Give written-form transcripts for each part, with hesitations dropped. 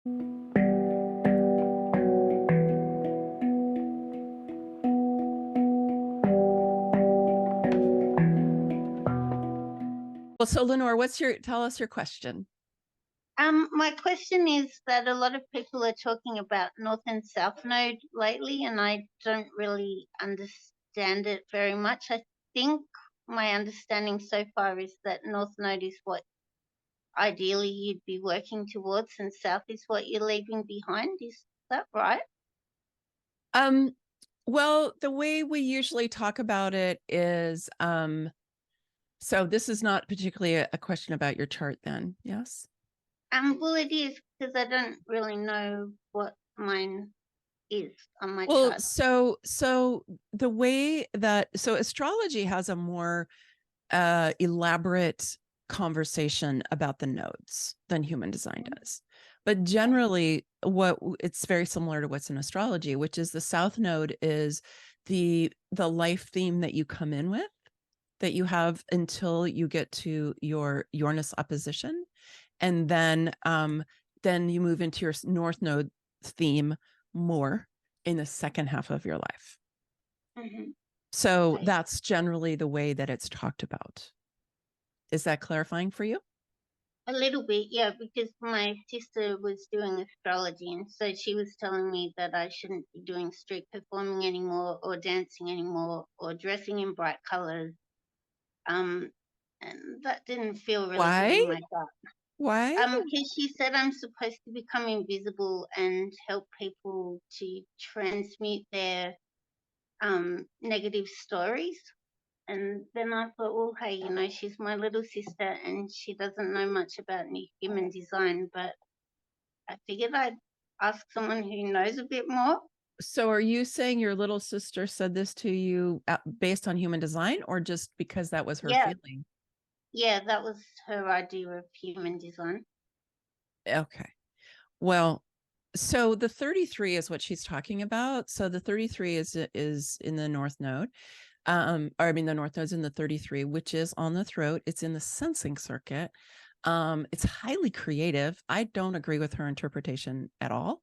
Well, so Lenore, tell us your question. My question is that a lot of people are talking about North and South Node lately, and I don't really understand it very much. I think my understanding so far is that North Node is what ideally you'd be working towards, and South is what you're leaving behind. Is that right? Um, well, the way we usually talk about it is, so this is not particularly a question about your chart then, yes? Well, it is because I don't really know what mine is on my Well, chart. so the way that astrology has a more elaborate conversation about the nodes than human design does. But generally, what it's very similar to what's in astrology, which is the South Node is the life theme that you come in with, that you have until you get to your Uranus opposition, and then you move into your North Node theme more in the second half of your life. Mm-hmm. So Okay. that's generally the way that it's talked about. Is that clarifying for you? A little bit, yeah, because my sister was doing astrology, and so she was telling me that I shouldn't be doing street performing anymore, or dancing anymore, or dressing in bright colors. And that didn't feel really good Why? in my gut. Why? Because she said I'm supposed to become invisible and help people to transmute their negative stories. And then I thought, well, hey, she's my little sister and she doesn't know much about new human design, but I figured I'd ask someone who knows a bit more. So are you saying your little sister said this to you based on human design, or just because that was her Yeah, feeling? yeah, that was her idea of human design. Okay. Well, so the 33 is what she's talking about. So the 33 is in the North Node. Or I mean the North Node's in the 33, which is on the throat. It's in the sensing circuit. It's highly creative. I don't agree with her interpretation at all.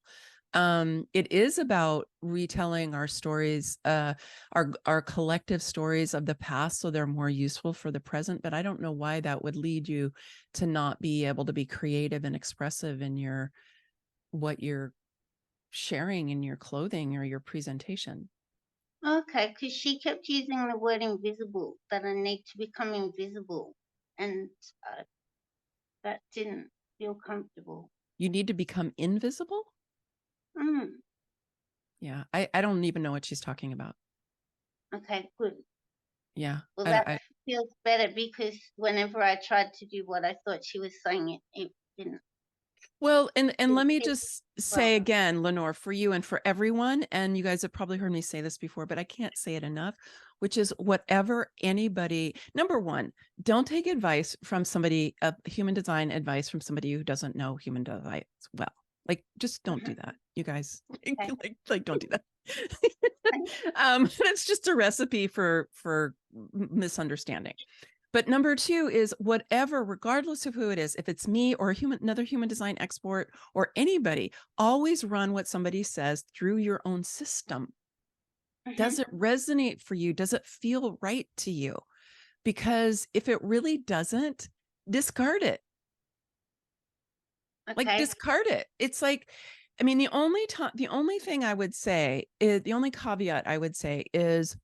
It is about retelling our stories, our collective stories of the past, so they're more useful for the present. But I don't know why that would lead you to not be able to be creative and expressive in your what you're sharing in your clothing or your presentation. Okay, because she kept using the word invisible, that I need to become invisible. And uh, that didn't feel comfortable. You need to become invisible. Mm, Yeah, I don't even know what she's talking about. okay, good. Yeah, Well, that feels better because whenever I tried to do what I thought she was saying, it didn't. well, and let Didn't me feel just well. say again, Lenore, for you and for everyone, and you guys have probably heard me say this before, but I can't say it enough, which is whatever anybody, number one, don't take advice from somebody, human design advice from somebody who doesn't know human design well. Like, just don't do that, you guys. Okay. like, don't do that. It's just a recipe for misunderstanding. But number two is whatever, regardless of who it is, if it's me or another human design expert or anybody, always run what somebody says through your own system. Does it resonate for you? Does it feel right to you? Because if it really doesn't, discard it. Like Okay. discard it. It's like, I mean, the only thing I would say is the only caveat I would say is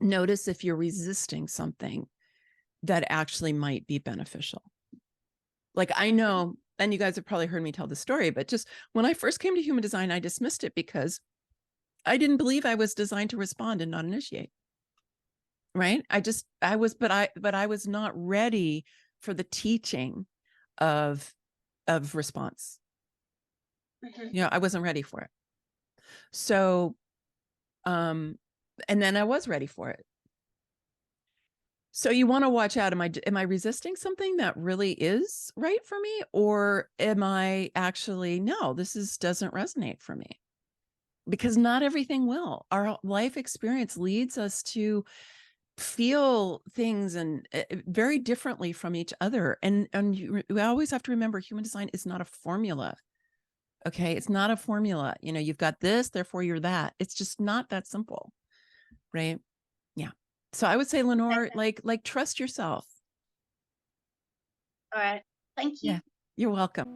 notice if you're resisting something that actually might be beneficial. Like I know, and you guys have probably heard me tell the story, but just when I first came to human design, I dismissed it because I didn't believe I was designed to respond and not initiate. Right. But I was not ready for the teaching of, response. Mhm. You know, I wasn't ready for it. So, and then I was ready for it. So you want to watch out. Am I resisting something that really is right for me? Or am I actually, no, doesn't resonate for me? Because not everything will. Our life experience leads us to feel things and very differently from each other. And we always have to remember human design is not a formula. Okay. It's not a formula. You know, you've got this, therefore you're that. It's just not that simple. Right. Yeah. So I would say, Lenore, Okay. like trust yourself. All right. Thank you. Yeah. You're welcome.